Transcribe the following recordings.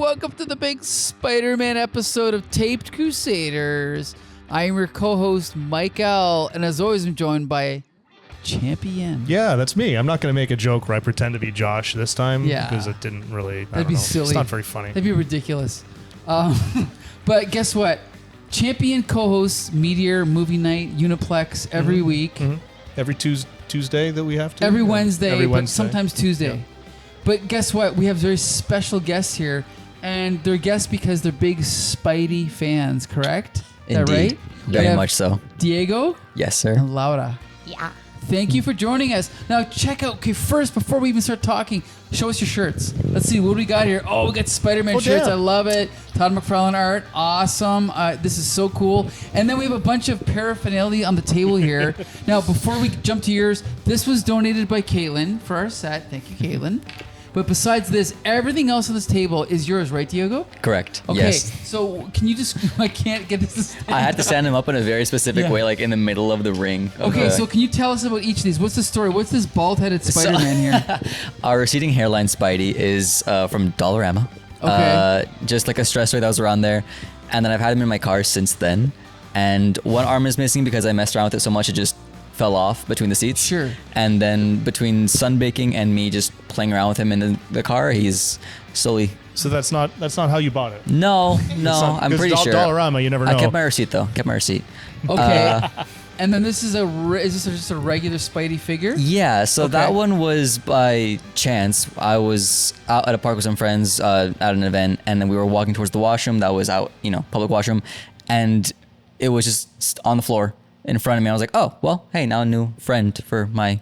welcome to the big Spider-Man episode of Taped Crusaders. I am your co-host, Mike L., and as always, I'm joined by Champion. Yeah, that's me. I'm not going to make a joke where I pretend to be Josh this time because it didn't really, That'd be silly. It's not very funny. That'd be ridiculous. But guess what? Champion co-hosts Meteor Movie Night, Uniplex every week. Mm-hmm. Every Tuesday that we have to? Every Wednesday, Wednesday. But sometimes Tuesday. Yeah. But guess what? We have very special guests here, and they're guests because they're big Spidey fans, correct? Is that right? Very much so. Diego? Yes, sir. And Laura. Yeah. Thank you for joining us. Now check out, first, before we even start talking, show us your shirts. Let's see, what do we got here? Oh, we got Spider-Man shirts. Damn. I love it. Todd McFarlane art. Awesome. This is so cool. And then we have a bunch of paraphernalia on the table here. Now, before we jump to yours, this was donated by Caitlin for our set. Thank you, Caitlin. But besides this, everything else on this table is yours, right, Diego? Correct. Okay, yes. so can you just... I can't get this to stand. I had to stand him up in a very specific way, like in the middle of the ring. Okay, so can you tell us about each of these? What's the story? What's this bald-headed Spider-Man here? Our receding hairline Spidey is from Dollarama. Okay. Just like a stress toy that was around there. And then I've had him in my car since then. And one arm is missing because I messed around with it so much it just fell off between the seats. Sure. And then between sunbaking and me just playing around with him in the car, he's slowly... So that's not how you bought it? No, I'm pretty sure. Dollarama, you never know. I kept my receipt, though. Okay. And then this is is this just a regular Spidey figure? Yeah, so that one was by chance. I was out at a park with some friends at an event, and then we were walking towards the washroom that was out, public washroom, and it was just on the floor in front of me. I was like, oh, well, hey, now a new friend for my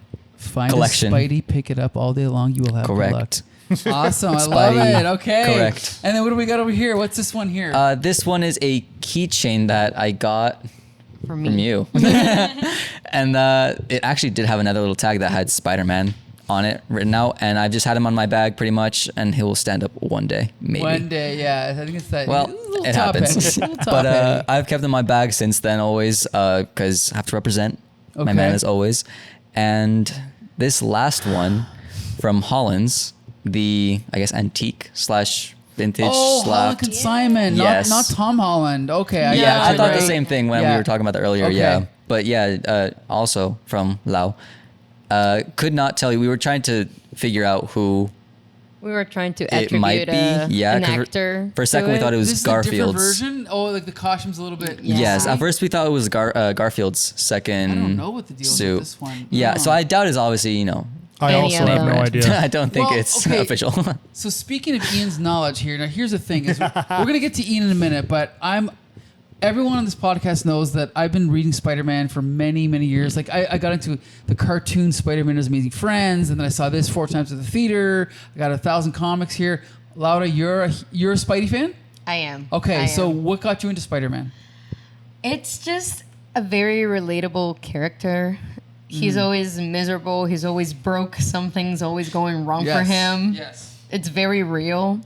collection. Find a Spidey, pick it up all day long, you will have Correct. good luck. Awesome, I love it. Okay. Correct. And then what do we got over here? What's this one here? This one is a keychain that I got from you. And it actually did have another little tag that had Spider-Man on it written out, and I've just had him on my bag pretty much, and he will stand up one day, maybe. One day, yeah. I think it's that. Well, it happens. But I've kept him in my bag since then always because I have to represent my man as always. And this last one from Holland's, the, I guess, antique / vintage Holland consignment, yes. not Tom Holland. Okay, I thought the same thing when we were talking about that earlier. Okay. Yeah, but also from Lau. Could not tell you. We were trying to figure out who. We were trying to it might be. an actor. For a second, we thought it was this Garfield's. Is a different version? Oh, like the costume's a little bit. Yes, at first we thought it was Garfield's second. I don't know what the deal is with this one. Yeah, so I doubt it's obviously I also have no idea. I don't think it's official. So speaking of Ian's knowledge here, now here's the thing: is we're gonna get to Ian in a minute, but everyone on this podcast knows that I've been reading Spider-Man for many, many years. Like I got into the cartoon Spider-Man and His Amazing Friends, and then I saw this 4 times at the theater. I got 1,000 comics here. Laura, you're a Spidey fan? I am. Okay, so what got you into Spider-Man? It's just a very relatable character. He's always miserable. He's always broke. Something's always going wrong for him. Yes. It's very real.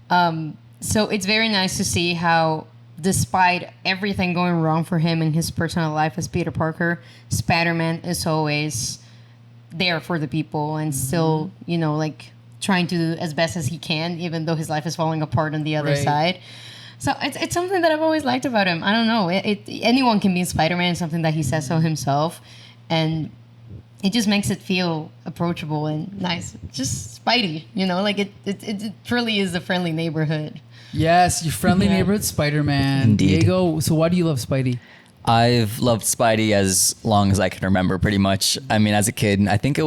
So it's very nice to see how, despite everything going wrong for him in his personal life as Peter Parker, Spider-Man is always there for the people and still, trying to do as best as he can, even though his life is falling apart on the other side. So it's something that I've always liked about him. I don't know. Anyone can be Spider-Man, something that he says so himself. And it just makes it feel approachable and nice. Just Spidey, it truly is a friendly neighborhood. Yes, your friendly neighborhood Spider-Man. Indeed. Diego, so why do you love Spidey? I've loved Spidey as long as I can remember, pretty much. I mean, as a kid, I think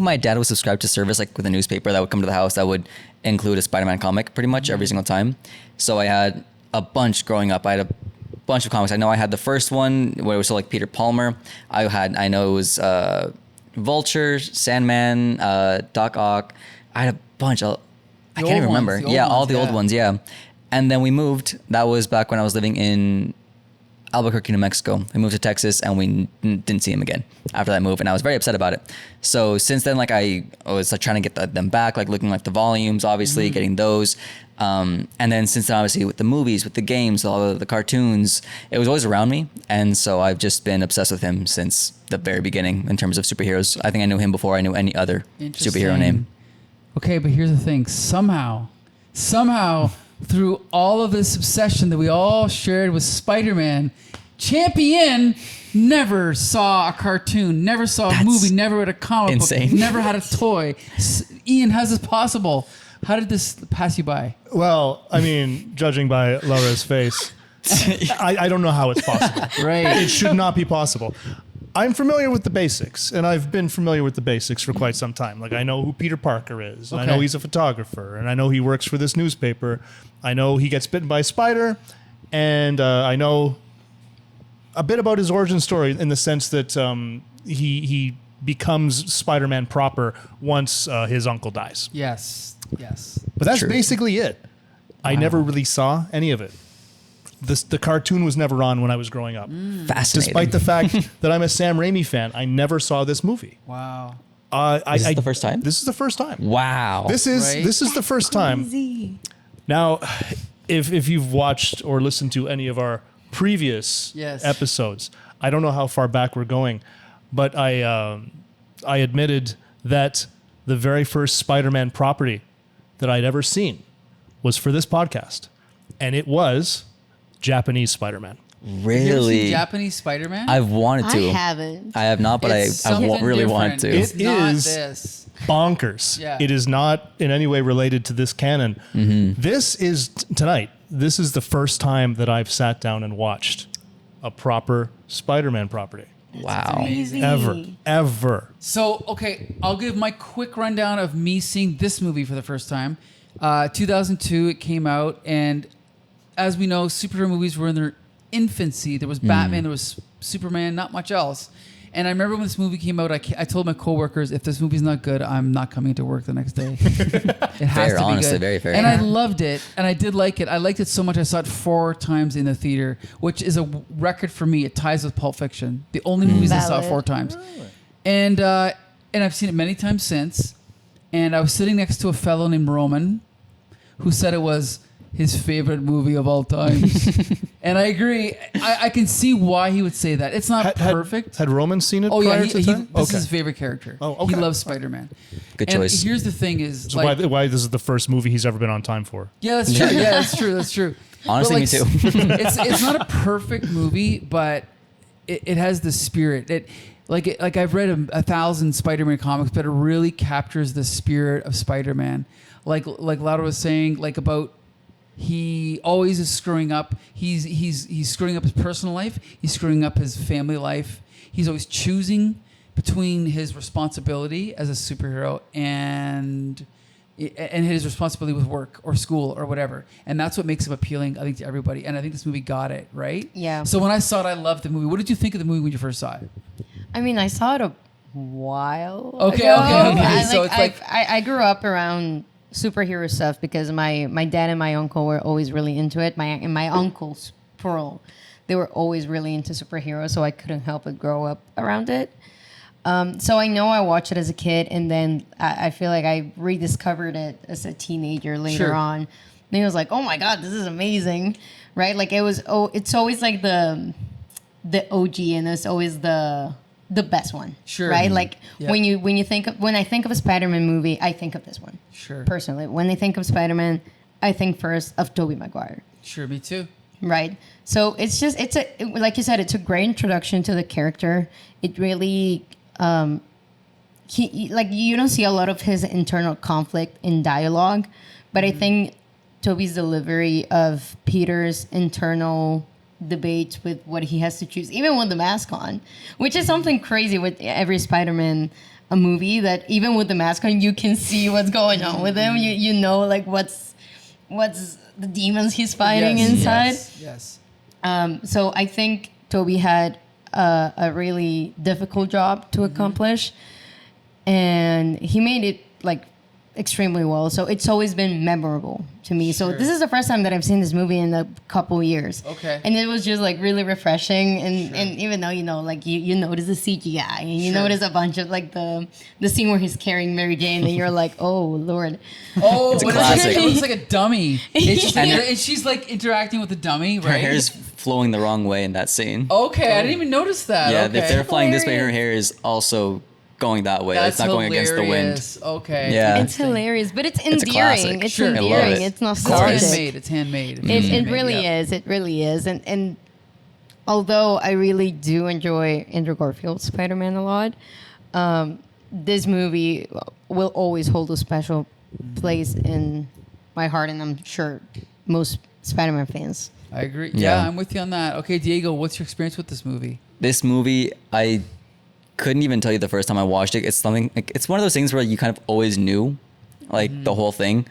my dad was subscribed to service like with a newspaper that would come to the house that would include a Spider-Man comic pretty much every single time. So I had a bunch growing up. I had a bunch of comics. I know I had the first one where it was still like Peter Palmer. I know it was Vulture, Sandman, Doc Ock. I had a bunch of... I can't even remember. All the old ones, yeah. And then we moved. That was back when I was living in Albuquerque, New Mexico. We moved to Texas, and we didn't see him again after that move, and I was very upset about it. So since then, I was trying to get them back, looking the volumes, obviously, getting those. And then since then, obviously, with the movies, with the games, all the cartoons, it was always around me. And so I've just been obsessed with him since the very beginning in terms of superheroes. I think I knew him before I knew any other superhero name. Okay, but here's the thing. Somehow, somehow through all of this obsession that we all shared with Spider-Man, Champion never saw a cartoon, never saw a movie, never read a comic insane. book, never had a toy. Ian, how's this possible? How did this pass you by? Well, I mean, judging by Laura's face, I don't know how it's possible. Right. It should not be possible. I'm familiar with the basics, and I've been familiar with the basics for quite some time. Like, I know who Peter Parker is, and I know he's a photographer, and I know he works for this newspaper. I know he gets bitten by a spider, and I know a bit about his origin story in the sense that he becomes Spider-Man proper once his uncle dies. Yes. But that's True. basically it. I never really saw any of it. The cartoon was never on when I was growing up. Fascinating. Despite the fact that I'm a Sam Raimi fan, I never saw this movie. Wow. This is the first time? This is the first time. Wow. This is the first time. Crazy. Now, if you've watched or listened to any of our previous episodes, I don't know how far back we're going, but I admitted that the very first Spider-Man property that I'd ever seen was for this podcast, and it was Japanese Spider-Man. Have you ever seen Really? Japanese Spider-Man? I've wanted to. I haven't. I have not, but It's I something really want different. to. It's It not is- this. Bonkers. Yeah. It is not in any way related to this canon. This is tonight. This is the first time that I've sat down and watched a proper Spider-Man property. Wow. Crazy. Ever. So, okay, I'll give my quick rundown of me seeing this movie for the first time. 2002, it came out, and as we know, superhero movies were in their infancy. There was Batman, there was Superman, not much else. And I remember when this movie came out, I told my coworkers, if this movie's not good, I'm not coming to work the next day. It has Fair, to be honestly, good. very fair. And I loved it, and I did like it. I liked it so much I saw it 4 times in the theater, which is a record for me. It ties with Pulp Fiction. The only movies I saw Valid. 4 times. And I've seen it many times since. And I was sitting next to a fellow named Roman, who said it was his favorite movie of all time. And I agree. I can see why he would say that. It's not perfect. Had Roman seen it Oh yeah, prior to time? this is his favorite character. Oh, okay. He loves Spider-Man. Good and choice. Here's the thing: is So like, why this is the first movie he's ever been on time for? yeah, that's true. Yeah, that's true. That's true. Honestly, But, me too. It's not a perfect movie, but it has the spirit. Like I've read 1,000 Spider-Man comics, but it really captures the spirit of Spider-Man. Like Laura was saying, like about. He always is screwing up. He's screwing up his personal life. He's screwing up his family life. He's always choosing between his responsibility as a superhero and his responsibility with work or school or whatever. And that's what makes him appealing, I think, to everybody. And I think this movie got it, right? Yeah. So when I saw it, I loved the movie. What did you think of the movie when you first saw it? I mean, I saw it a while Okay, ago. okay. So it's like- I grew up around superhero stuff because my dad and my uncle were always really into it. My uncles, plural, they were always really into superheroes, so I couldn't help but grow up around it. So I know I watched it as a kid, and then I feel like I rediscovered it as a teenager later Sure. on. And I was like, oh my God, this is amazing, right? Like it's always like the OG, and it's always the best one, Sure. right? Like Yeah. when I think of a Spider-Man movie, I think of this one. Sure. Personally, when I think of Spider-Man, I think first of Tobey Maguire. Sure, me too. Right. So like you said, it's a great introduction to the character. It really, you don't see a lot of his internal conflict in dialogue, but I think Tobey's delivery of Peter's internal debates with what he has to choose, even with the mask on, which is something crazy with every Spider-Man a movie, that even with the mask on, you can see what's going on with him. You know, like what's the demons he's fighting inside. Yes. So I think Tobey had a really difficult job to accomplish, and he made it like extremely well. So it's always been memorable to me. So Sure. this is the first time that I've seen this movie in a couple years. Okay. And it was just like really refreshing. And even though, like you notice the CGI and you Sure. notice a bunch of like the scene where he's carrying Mary Jane and you're like, oh Lord. Oh, It's a what is classic. It looks like a dummy. It's just like, And- and she's like interacting with the dummy, Her right? hair's flowing the wrong way in that scene. Okay, I didn't even notice that. Yeah, okay. if they're flying this way, her hair is also going that way. That's it's not going against the wind. hilarious. Okay. Yeah. It's hilarious, but it's a endearing. classic. It's Sure. I love endearing. it. It's It's nostalgic. handmade. It's handmade. It really is. It really is. And although I really do enjoy Andrew Garfield's Spider-Man a lot, this movie will always hold a special place in my heart, and I'm sure most Spider-Man fans. I agree. Yeah. Yeah, I'm with you on that. Okay, Diego, what's your experience with this movie? This movie, I couldn't even tell you the first time I watched it. It's something like, it's one of those things where you kind of always knew like the whole thing.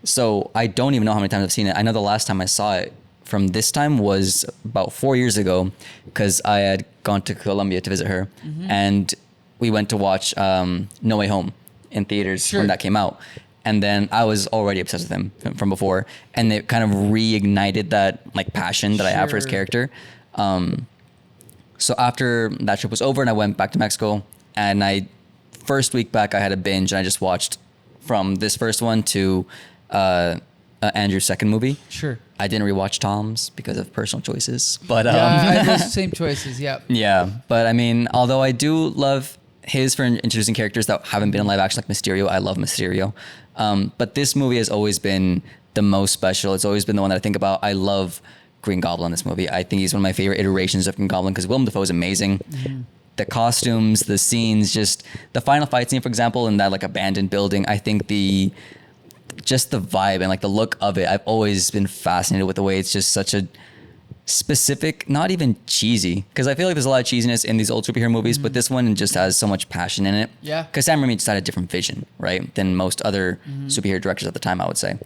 So I don't even know how many times I've seen it. I know the last time I saw it from this time was about 4 years ago, because I had gone to Colombia to visit her, and we went to watch No Way Home in theaters Sure. when that came out. And then I was already obsessed with him from before, and it kind of reignited that like passion that I have for his Sure. character. So after that trip was over and I went back to Mexico, and first week back I had a binge, and I just watched from this first one to Andrew's second movie. Sure. I didn't rewatch Tom's because of personal choices, but Yeah, I had those same choices. Yep. yeah. But I mean, although I do love his for introducing characters that haven't been in live action, like Mysterio, I love Mysterio. But this movie has always been the most special. It's always been the one that I think about. I love Green Goblin in this movie. I think he's one of my favorite iterations of Green Goblin, because Willem Dafoe is amazing. The costumes, the scenes, just the final fight scene, for example, in that like abandoned building. I think just the vibe and like the look of it, I've always been fascinated with the way it's just such a specific, not even cheesy, because I feel like there's a lot of cheesiness in these old superhero movies, but this one just has so much passion in it. Yeah. Because Sam Raimi just had a different vision, right, than most other superhero directors at the time, I would say.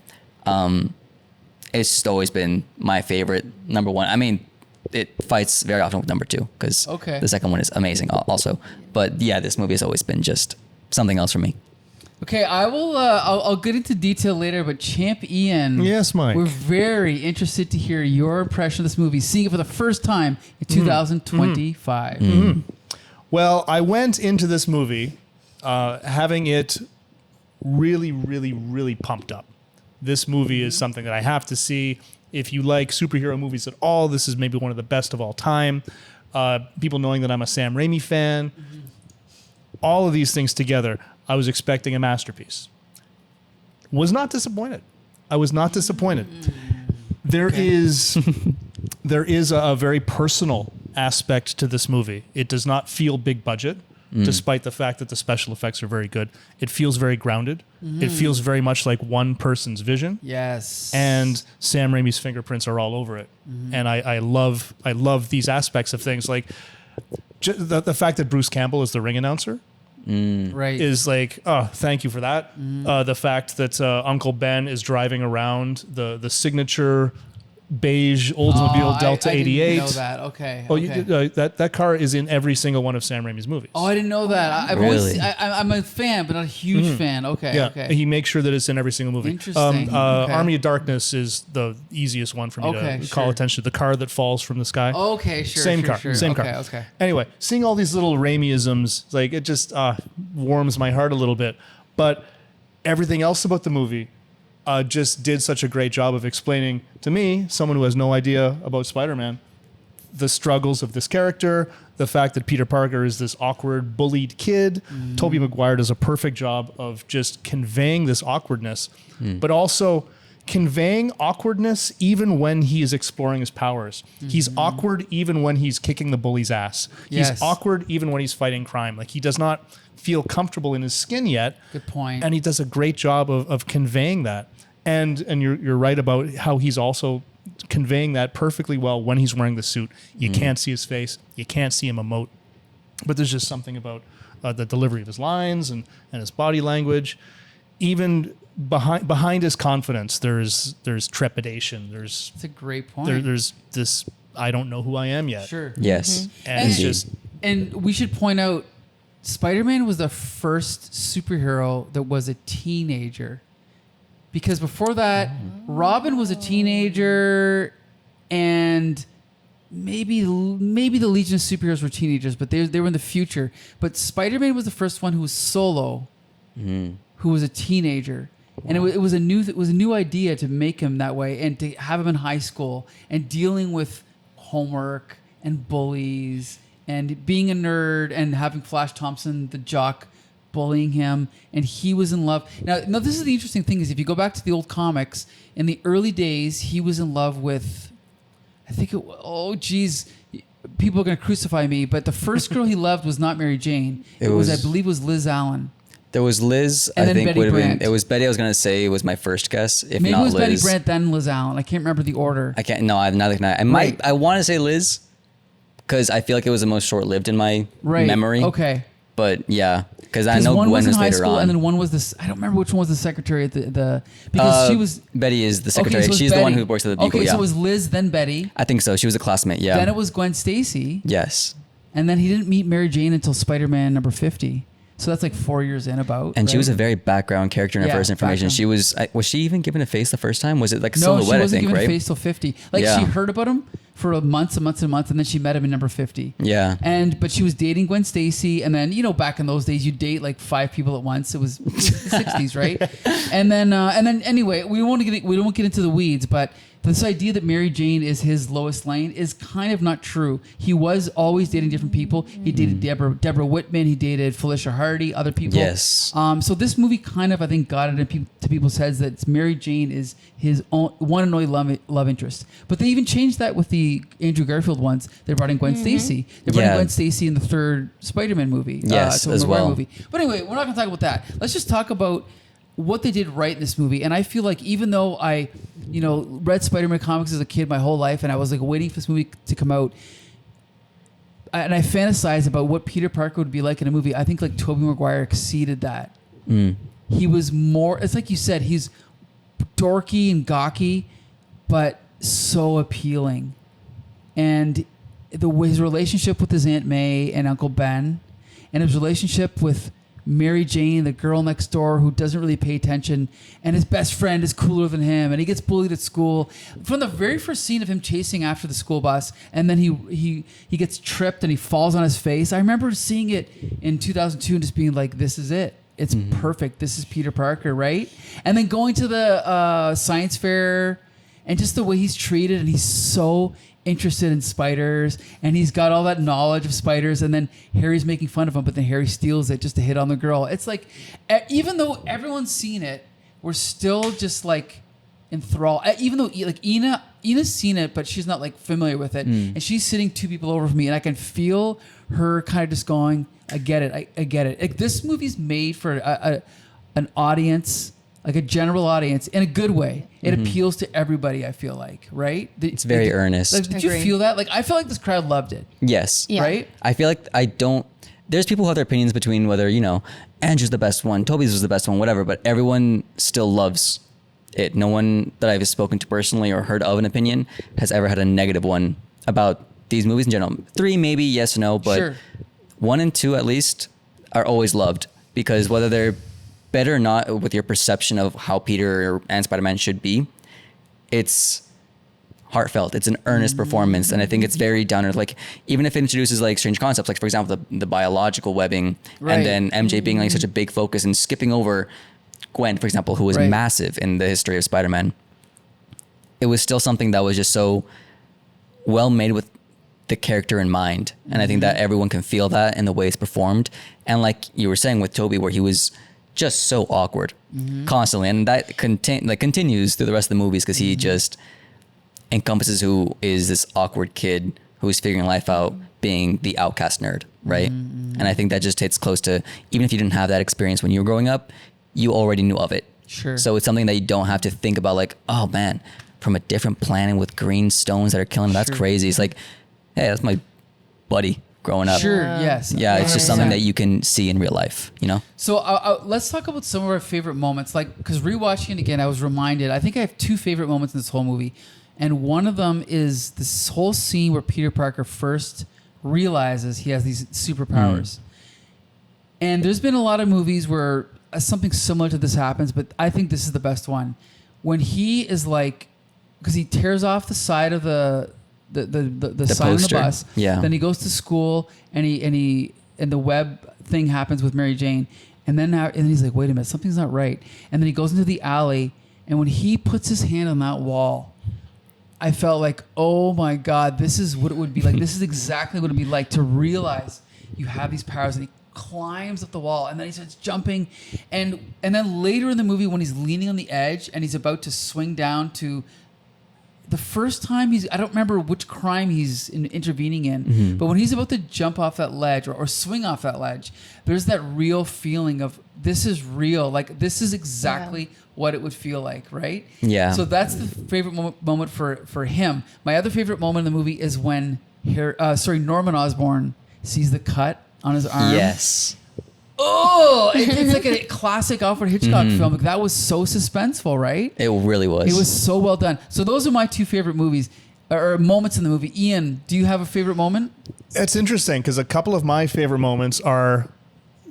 It's just always been my favorite number one. I mean, it fights very often with number two, because the second one is amazing also. But yeah, this movie has always been just something else for me. Okay, I will. I'll get into detail later, but Champ Ian. Yes, Mike. We're very interested to hear your impression of this movie, seeing it for the first time in 2025. Well, I went into this movie having it really, really, really pumped up. This movie is something that I have to see. If you like superhero movies at all, this is maybe one of the best of all time. People knowing that I'm a Sam Raimi fan, all of these things together, I was expecting a masterpiece. Was not disappointed. I was not disappointed. There is a very personal aspect to this movie. It does not feel big budget, despite the fact that the special effects are very good. It feels very grounded. It feels very much like one person's vision. Yes. And Sam Raimi's fingerprints are all over it. And I love these aspects of things. Like the fact that Bruce Campbell is the ring announcer. Right. Is like, oh, thank you for that. The fact that Uncle Ben is driving around the signature beige Oldsmobile Delta I 88. didn't know that. Okay. Oh, okay. that car is in every single one of Sam Raimi's movies. Oh, I didn't know that. I've Really? I'm a fan, but not a huge fan. Okay. Yeah, Okay. he makes sure that it's in every single movie. Interesting. Okay. Army of Darkness is the easiest one for me to call sure. attention to. The car that falls from the sky. Okay. Sure. Same sure, car, Sure. same okay, car. Okay. Anyway, seeing all these little Raimi-isms, like it just warms my heart a little bit. But everything else about the movie just did such a great job of explaining to me, someone who has no idea about Spider-Man, the struggles of this character, the fact that Peter Parker is this awkward, bullied kid. Tobey Maguire does a perfect job of just conveying this awkwardness, but also conveying awkwardness even when he is exploring his powers. He's awkward even when he's kicking the bully's ass. Yes. He's awkward even when he's fighting crime. Like he does not feel comfortable in his skin yet. Good point. And he does a great job of conveying that. And you're right about how he's also conveying that perfectly well when he's wearing the suit. You can't see his face. You can't see him emote. But there's just something about the delivery of his lines and his body language. Even behind his confidence, there's trepidation. That's a great point. There's this, I don't know who I am yet. Sure. Yes. And it's just, And we should point out, Spider-Man was the first superhero that was a teenager. Because before that, Robin was a teenager, and maybe the Legion of Superheroes were teenagers, but they were in the future. But Spider-Man was the first one who was solo, who was a teenager, and it was a new idea to make him that way and to have him in high school and dealing with homework and bullies and being a nerd and having Flash Thompson, the jock, bullying him, and he was in love. Now, this is the interesting thing is if you go back to the old comics, in the early days, he was in love with, I think people are going to crucify me, but the first girl he loved was not Mary Jane. It was, I believe, was Liz Allen. There was Liz, And I then think Betty would have been. Brant. It was Betty. I was gonna say it was my first guess. If Maybe not it was Liz, Betty Brant, then Liz Allen. I can't remember the order. I can't. No, I'm not looking at. I might. I want to say Liz, because I feel like it was the most short-lived in my memory. Okay. But yeah, because I know one Gwen was in was high later school, on. and then one was this. I don't remember which one was the secretary at the because she was. Betty is the secretary. Okay, so She's the one who works at the Beagle. Okay, Yeah. so it was Liz, then Betty. I think so. She was a classmate. Yeah. Then it was Gwen Stacy. Yes. And then he didn't meet Mary Jane until Spider-Man number 50. So that's like 4 years in about. And she right? was a very background character in her Yeah, first information. background. Was she even given a face the first time? Was it like a No, silhouette, she I wasn't think, given right? a face till 50. Like Yeah. she heard about him for months and months and months, and then she met him in number 50. Yeah. But she was dating Gwen Stacy, and then back in those days you date like 5 people at once. It was the 60s, right? And then anyway, we won't get into the weeds, but this idea that Mary Jane is his Lois Lane is kind of not true. He was always dating different people. He dated Deborah Whitman. He dated Felicia Hardy, other people. Yes. So this movie kind of, I think, got it into people's heads that Mary Jane is his one and only love interest. But they even changed that with the Andrew Garfield ones. They brought in Gwen Stacy. They brought in Gwen Stacy in the third Spider-Man movie. Yes, Tobey as Maguire well. movie. But anyway, we're not going to talk about that. Let's just talk about what they did right in this movie. And I feel like even though I, read Spider-Man comics as a kid my whole life, and I was like waiting for this movie to come out, and I fantasized about what Peter Parker would be like in a movie, I think like Tobey Maguire exceeded that. He was more, it's like you said, he's dorky and gawky, but so appealing. And his relationship with his Aunt May and Uncle Ben, and his relationship with Mary Jane, the girl next door who doesn't really pay attention, and his best friend is cooler than him, and he gets bullied at school. From the very first scene of him chasing after the school bus, and then he gets tripped and he falls on his face. I remember seeing it in 2002 and just being like, this is it. It's perfect. This is Peter Parker, right? And then going to the science fair, and just the way he's treated, and he's so interested in spiders, and he's got all that knowledge of spiders, and then Harry's making fun of him, but then Harry steals it just to hit on the girl. It's like, even though everyone's seen it, we're still just like enthralled. Even though like Ina's seen it, but she's not like familiar with it, and she's sitting 2 people over from me, and I can feel her kind of just going, I get it, I get it. Like, this movie's made for an audience, like a general audience, in a good way. It appeals to everybody, I feel like, right? It's very earnest. Like, did you feel that? Like, I feel like this crowd loved it. Yes. Yeah. Right? I feel like there's people who have their opinions between whether, Andrew's the best one, Toby's was the best one, whatever, but everyone still loves it. No one that I've spoken to personally or heard of an opinion has ever had a negative one about these movies in general. 3 maybe, yes or no, but Sure. 1 and 2 at least are always loved, because whether they're better or not with your perception of how Peter and Spider-Man should be, it's heartfelt. It's an earnest performance, and I think it's very down to, like, even if it introduces like strange concepts, like for example the biological webbing, Right. and then MJ being like such a big focus and skipping over Gwen, for example, who was Right. massive in the history of Spider-Man. It was still something that was just so well made with the character in mind, and I think that everyone can feel that in the way it's performed. And like you were saying with Toby, where he was just so awkward constantly, and that continues through the rest of the movies, because he just encompasses who is this awkward kid who's figuring life out, being the outcast nerd, right? And I think that just hits close to, even if you didn't have that experience when you were growing up, you already knew of it. Sure. So it's something that you don't have to think about, like, oh man, from a different planet with green stones that are killing him, that's Sure. crazy. It's like, hey, that's my buddy growing up. Sure, yes. Yeah, it's just 100%. something that you can see in real life, So let's talk about some of our favorite moments. Like, because rewatching it again, I was reminded, I think I have 2 favorite moments in this whole movie. And one of them is this whole scene where Peter Parker first realizes he has these superpowers. And there's been a lot of movies where something similar to this happens, but I think this is the best one. When he is like, because he tears off the side of the sign on the poster. bus. Yeah. Then he goes to school, and the web thing happens with Mary Jane, and then he's like, wait a minute, something's not right. And then he goes into the alley, and when he puts his hand on that wall, I felt like, oh my God, this is what it would be like. This is exactly what it'd be like to realize you have these powers. And he climbs up the wall and then he starts jumping. And then later in the movie when he's leaning on the edge and he's about to swing down to the first time I don't remember which crime he's intervening in, but when he's about to jump off that ledge or swing off that ledge, there's that real feeling of this is real. Like this is exactly what it would feel like, right? Yeah. So that's the favorite moment for him. My other favorite moment in the movie is when Norman Osborn sees the cut on his arm. Yes. Oh, it's like a classic Alfred Hitchcock film. Like, that was so suspenseful, right? It really was. It was so well done. So those are my two favorite movies or moments in the movie. Ian, do you have a favorite moment? It's interesting because a couple of my favorite moments are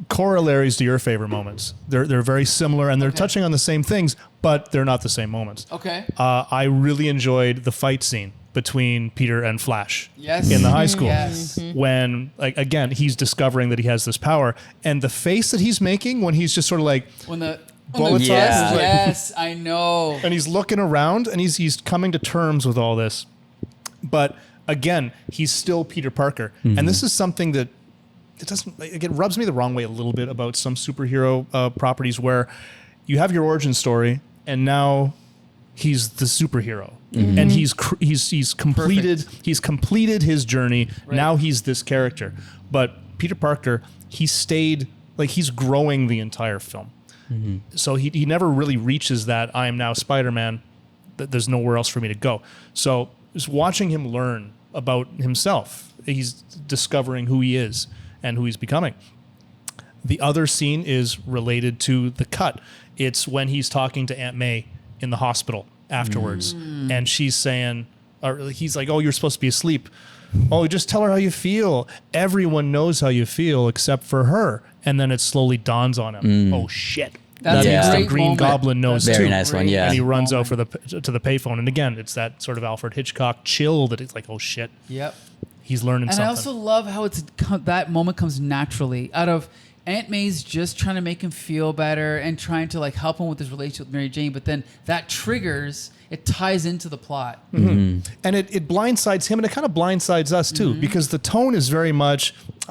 corollaries to your favorite moments. They're very similar and they're touching on the same things, but they're not the same moments. Okay. I really enjoyed the fight scene between Peter and Flash Yes. in the high school. Yes. When, like, again, he's discovering that he has this power, and the face that he's making when he's just sort of like When the bullets Yeah. off, like- Yes, I know. and he's looking around and he's coming to terms with all this. But again, he's still Peter Parker, and this is something that it rubs me the wrong way a little bit about some superhero properties where you have your origin story and now he's the superhero and he's completed his journey. Right. Now he's this character, but Peter Parker, he stayed, like, he's growing the entire film. So he never really reaches that I am now Spider-Man, that there's nowhere else for me to go. So just watching him learn about himself, he's discovering who he is and who he's becoming. The other scene is related to the cut. It's when he's talking to Aunt May in the hospital afterwards, and she's saying, or he's like, "Oh, you're supposed to be asleep. Oh, just tell her how you feel. Everyone knows how you feel except for her." And then it slowly dawns on him. Oh shit! That's that a means great the Green moment. Goblin knows That's Very too. nice one, great yeah. And he runs out moment. to the payphone. And again, it's that sort of Alfred Hitchcock chill that it's like, oh shit, Yep. he's learning And something. I also love how that moment comes naturally out of Aunt May's just trying to make him feel better and trying to, like, help him with his relationship with Mary Jane, but then that triggers, it ties into the plot. And it blindsides him, and it kind of blindsides us too, because the tone is very much, you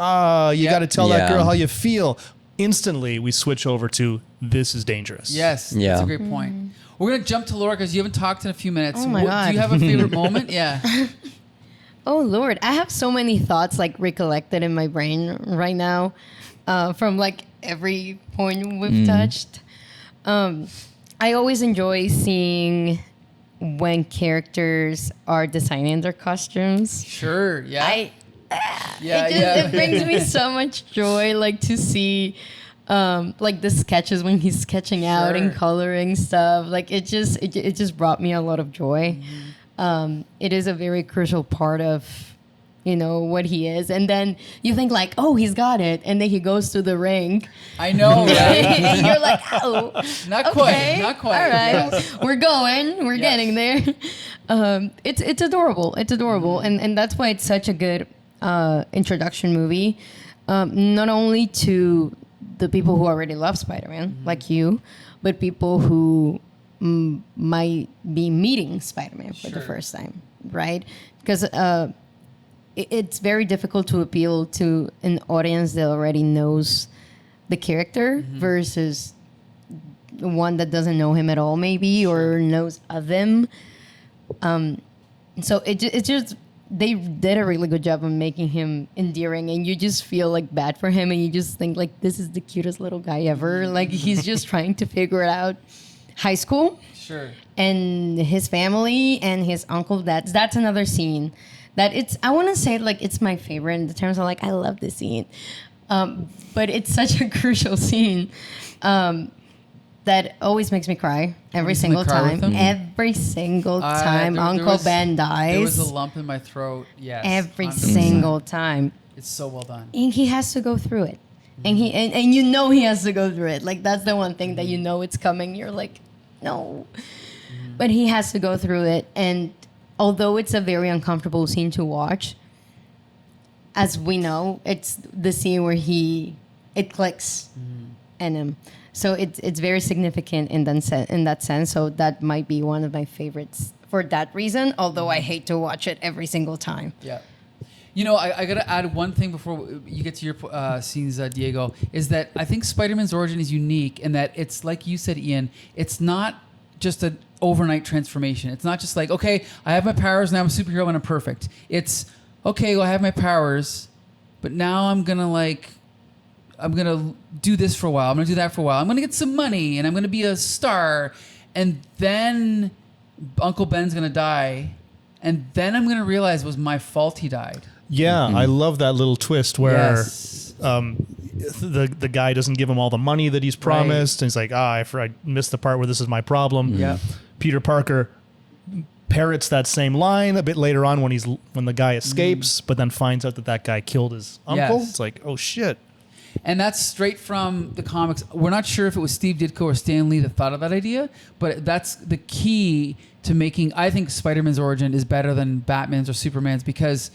got to tell that Yeah. girl how you feel. Instantly, we switch over to this is dangerous. Yes, Yeah. that's a great point. We're going to jump to Laura because you haven't talked in a few minutes. Oh my God. Do you have a favorite moment? Yeah. Oh Lord, I have so many thoughts like recollected in my brain right now, from like every point we've touched. I always enjoy seeing when characters are designing their costumes. Sure. Yeah. yeah. It brings me so much joy, like to see, like the sketches when he's sketching out and Sure. coloring stuff. Like it just brought me a lot of joy. It is a very crucial part of, what he is. And then you think like, oh, he's got it, and then he goes to the ring. I know, right? And you're like, oh, Not okay, quite. Not quite. all right, Yes. we're going, we're Yes. getting there. It's adorable. It's adorable, and that's why it's such a good introduction movie, not only to the people who already love Spider-Man, like you, but people who might be meeting Spider-Man for the Sure. first time, right? Because it's very difficult to appeal to an audience that already knows the character versus one that doesn't know him at all, maybe, or knows of him. So it just they did a really good job of making him endearing, and you just feel like bad for him, and you just think like this is the cutest little guy ever. Like he's just trying to figure out high school Sure. and his family and his uncle. That's another scene that I want to say like it's my favorite in the terms of like I love this scene, but it's such a crucial scene. That always makes me cry every Recently single cried with time. him? Every single time There Uncle was- Ben There dies. was a lump in my throat. Yes. Every 100%. single time. It's so well done. And he has to go through it. And and you know he has to go through it. Like that's the one thing that you know it's coming. You're like, no. But he has to go through it. And although it's a very uncomfortable scene to watch, as we know, it's the scene where it clicks in him. So it's very significant in that sense. So that might be one of my favorites for that reason, although I hate to watch it every single time. Yeah. You know, I got to add one thing before you get to your scenes, Diego, is that I think Spider-Man's origin is unique in that it's like you said, Ian, it's not just an overnight transformation. It's not just like, okay, I have my powers, now I'm a superhero and I'm perfect. It's, okay, well, I have my powers, but now I'm going to do this for a while. I'm going to do that for a while. I'm going to get some money and I'm going to be a star. And then Uncle Ben's going to die. And then I'm going to realize it was my fault he died. Yeah, I love that little twist where Yes. The guy doesn't give him all the money that he's promised, and he's like, I missed the part where this is my problem. Yeah. Peter Parker parrots that same line a bit later on when the guy escapes, but then finds out that guy killed his uncle. Yes. It's like, oh shit. And that's straight from the comics. We're not sure if it was Steve Ditko or Stan Lee that thought of that idea, but that's the key to making, I think Spider-Man's origin is better than Batman's or Superman's because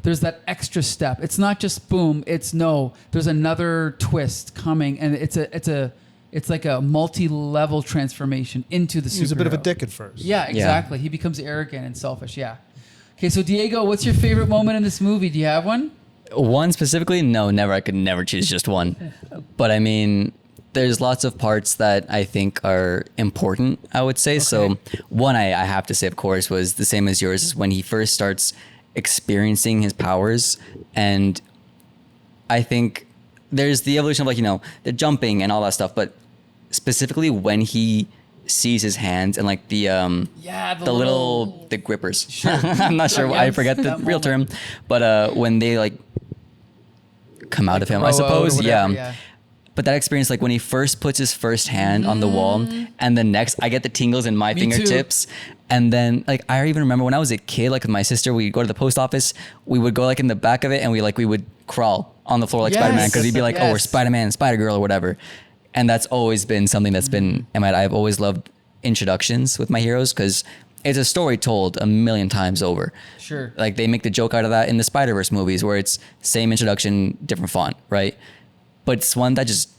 there's that extra step. It's not just boom, it's no, there's another twist coming and it's like a multi-level transformation into the superhero. He was a bit of a dick at first. Yeah, exactly. He becomes arrogant and selfish, yeah. Okay, so Diego, what's your favorite moment in this movie? Do you have one? One specifically? No, never. I could never choose just one. But I mean, there's lots of parts that I think are important, I would say. Okay. So one I have to say, of course, was the same as yours, is when he first starts experiencing his powers. And I think there's the evolution of like, the jumping and all that stuff. But specifically when he sees his hands and like the grippers. Sure. I'm not sure. I forget the real term. But when they like come out of him, I suppose. Whatever, yeah. But that experience, like when he first puts his first hand on the wall and the next, I get the tingles in my fingertips. Too. And then like, I even remember when I was a kid, like with my sister, we'd go to the post office, we would go like in the back of it and we would crawl on the floor like Spider-Man. Cause he'd be like, oh, we're Spider-Man, Spider-Girl or whatever. And that's always been something that's been, I've always loved introductions with my heroes because it's a story told a million times over. Sure. Like they make the joke out of that in the Spider-Verse movies where it's same introduction, different font, right? But it's one that just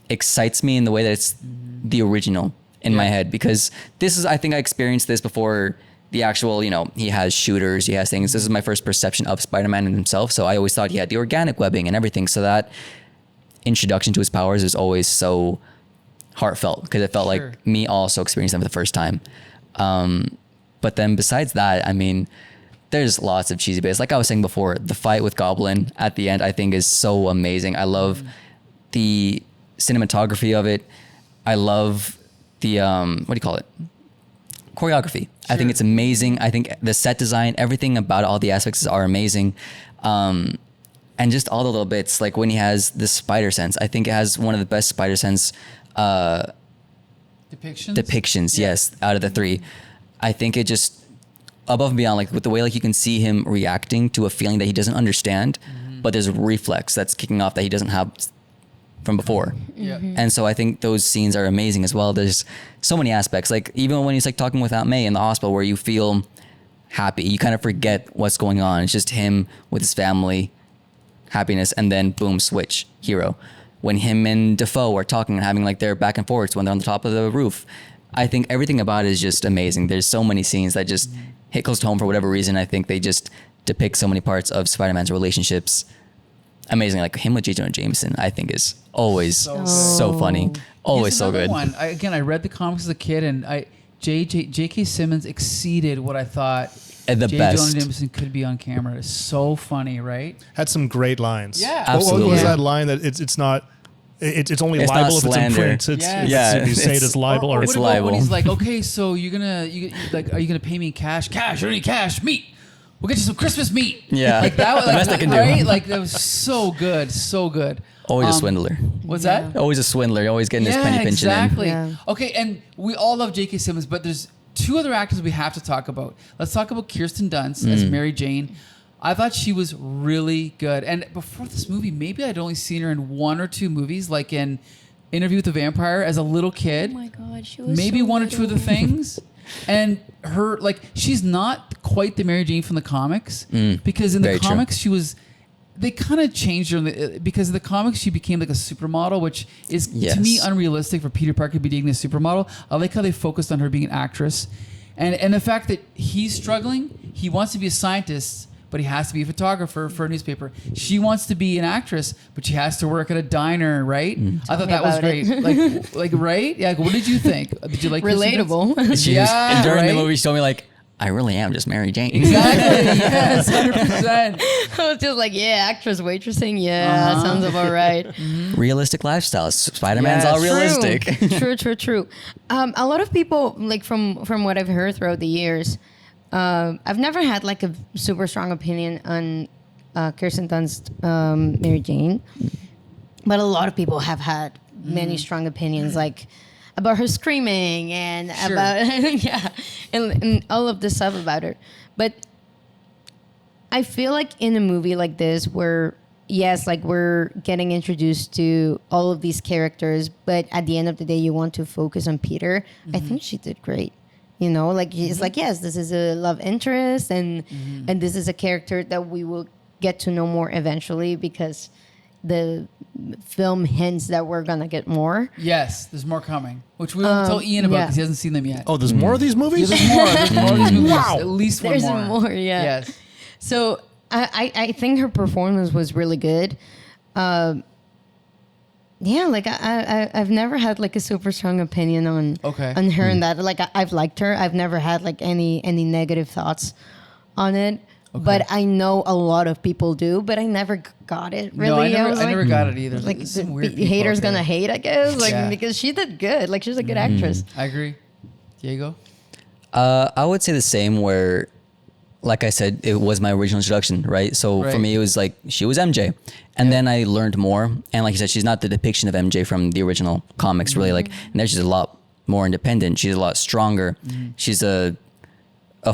excites me in the way that it's the original in my head because this is, I think I experienced this before the actual, he has shooters, he has things. This is my first perception of Spider-Man and himself. So I always thought he had the organic webbing and everything. So that introduction to his powers is always so heartfelt because it felt like me also experiencing them for the first time. But then besides that, I mean, there's lots of cheesy bits. Like I was saying before, the fight with Goblin at the end, I think is so amazing. I love the cinematography of it. I love the, choreography. Sure. I think it's amazing. I think the set design, everything about all the aspects are amazing. And just all the little bits, like when he has the spider sense, I think it has one of the best spider sense depictions, yes, out of the three. I think it just above and beyond, like with the way like you can see him reacting to a feeling that he doesn't understand, but there's a reflex that's kicking off that he doesn't have from before. Yeah. And so I think those scenes are amazing as well. There's so many aspects, like even when he's like talking with Aunt May in the hospital where you feel happy, you kind of forget what's going on. It's just him with his family, happiness, and then boom, switch, hero. When him and Defoe are talking and having like their back and forths when they're on the top of the roof, I think everything about it is just amazing. There's so many scenes that just hit close to home for whatever reason. I think they just depict so many parts of Spider-Man's relationships amazing. Like him with J. Jonah Jameson, I think is always so funny, always so good. I read the comics as a kid, and J.K. Simmons exceeded what I thought at the J. best. Jonah Jameson could be on camera. It's so funny, right? Had some great lines. Yeah, absolutely. What was that line that it's not? It's only it's libel if it's in slander. print. You say it as libel or what it's about libel. When he's like, okay, so are you gonna pay me in cash? Cash, I don't need cash. Meat. We'll get you some Christmas meat. Yeah, like that. The best I can do. Right? Like that was so good, so good. Always a swindler. What's that? Always a swindler. Always getting his penny pinching exactly. in. Yeah. Okay, and we all love J.K. Simmons, but there's two other actors we have to talk about. Let's talk about Kirsten Dunst as Mary Jane. I thought she was really good. And before this movie, maybe I'd only seen her in one or two movies, like in Interview with the Vampire as a little kid. Oh my God, she was maybe so one little. or two of the things. And her, like, she's not quite the Mary Jane from the comics because in the comics she was. They kind of changed her because in the comics she became like a supermodel, which is to me unrealistic for Peter Parker to be dating a supermodel. I like how they focused on her being an actress. And the fact that he's struggling, he wants to be a scientist, but he has to be a photographer for a newspaper. She wants to be an actress, but she has to work at a diner, right? I thought that was great. Like, right? Yeah. Like, what did you think? Did you like relatable? And during the movie, she told me like, I really am just Mary Jane. Exactly. Yes, 100%. I was just like, yeah, actress waitressing. Yeah, sounds about right. Realistic lifestyles. Spider-Man's all realistic. True. A lot of people, like from what I've heard throughout the years, I've never had like a super strong opinion on Kirsten Dunst, Mary Jane, but a lot of people have had many strong opinions, like about her screaming and about and all of this stuff about her. But I feel like in a movie like this, where yes, like we're getting introduced to all of these characters, but at the end of the day, you want to focus on Peter. I think she did great. You know, like he's like, yes, this is a love interest, and this is a character that we will get to know more eventually, because the film hints that we're gonna get more. Yes, there's more coming, which we won't tell Ian about because he hasn't seen them yet. Oh, there's more of these movies? There's more. There's more of these movies. Wow. At least one There's more. more, yeah. Yes. So I think her performance was really good. Yeah, like I've never had like a super strong opinion on her and that. Like I've liked her. I've never had like any negative thoughts on it. Okay. But I know a lot of people do. But I never got it really. No, I never got it either. Like some weird haters gonna hate, I guess. Like because she did good. Like she's a good actress. I agree. Diego? I would say the same. Where, like I said, it was my original introduction, right? So for me, it was like she was MJ. And then I learned more. And like you said, she's not the depiction of MJ from the original comics, really. Like, and there she's a lot more independent. She's a lot stronger. She's a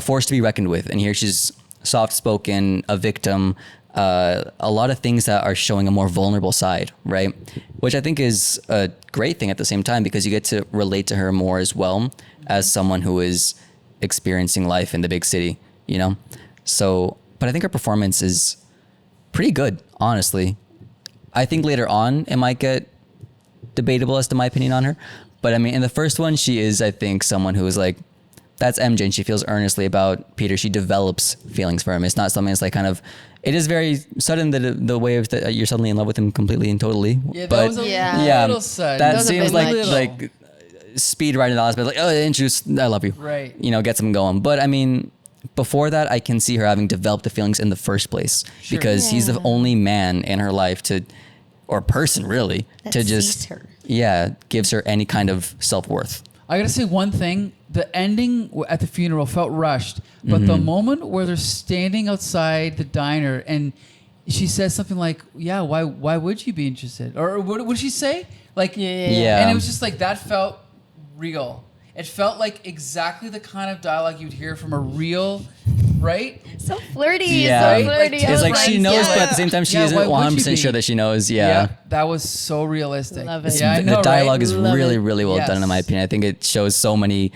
force to be reckoned with. And here she's soft-spoken, a victim, a lot of things that are showing a more vulnerable side, right? Which I think is a great thing at the same time, because you get to relate to her more as well as someone who is experiencing life in the big city, you know? So, but I think her performance is pretty good, honestly. I think later on it might get debatable as to my opinion on her. But I mean, in the first one, she is, I think, someone who is like, that's MJ, and she feels earnestly about Peter. She develops feelings for him. It's not something that's like kind of, it is very sudden that the way of that you're suddenly in love with him completely and totally. Yeah, but that was a little sudden. That seems like speed right in the hospital, like, oh, introduce, I love you. Right. You know, gets him going. But I mean, before that, I can see her having developed the feelings in the first place, because he's the only man in her life or person really, that to sees just, her. gives her any kind of self-worth. I gotta say one thing. The ending at the funeral felt rushed, but the moment where they're standing outside the diner and she says something like, "Yeah, why would you be interested?" Or what did she say? Like, Yeah. And it was just like that felt real. It felt like exactly the kind of dialogue you'd hear from a real, right? So flirty, Yeah. so flirty. It's like she knows, but at the same time, she isn't why would you 100% be? sure that she knows. Yeah. That was so realistic. Love it. Yeah, I know, The dialogue is Love really, it. really well done, in my opinion. I think it shows so many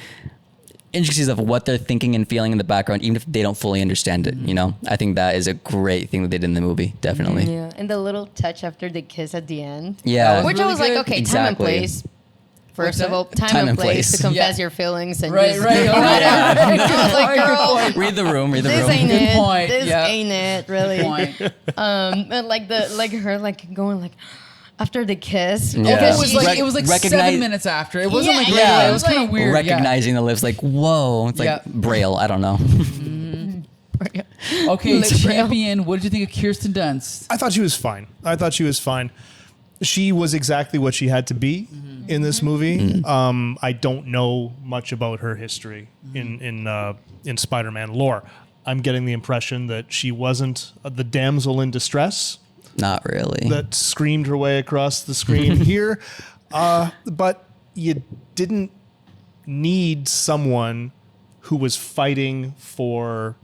intricacies of what they're thinking and feeling in the background, even if they don't fully understand it. You know, I think that is a great thing that they did in the movie. Definitely. Yeah, and the little touch after the kiss at the end. Yeah. Which really I was like, good. okay, time and Exactly. place. First of all, Time time and and place to place. confess your feelings and Right, just, right. I was like, girl, Read the room. this ain't Good it. point. This Yeah. ain't it, really. Point. And like her like going like after the kiss. Yeah. Because It was like Recognize- 7 minutes after. It wasn't Yeah, like yeah, right. it It was was kind of like- weird. Recognizing the lips, like, whoa. It's like Yeah. Braille. I don't know. Okay, Lip braille. champion. What did you think of Kirsten Dunst? I thought she was fine. She was exactly what she had to be in this movie. I don't know much about her history in Spider-Man lore. I'm getting the impression that she wasn't the damsel in distress Not really. that screamed her way across the screen here. But you didn't need someone who was fighting for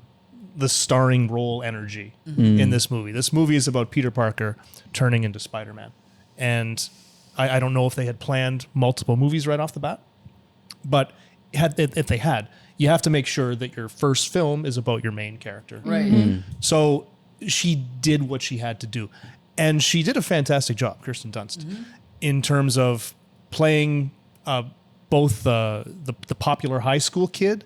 the starring role energy in this movie. This movie is about Peter Parker turning into Spider-Man. And I don't know if they had planned multiple movies right off the bat, but if they had, you have to make sure that your first film is about your main character. Right. So she did what she had to do. And she did a fantastic job, Kirsten Dunst, in terms of playing both the popular high school kid,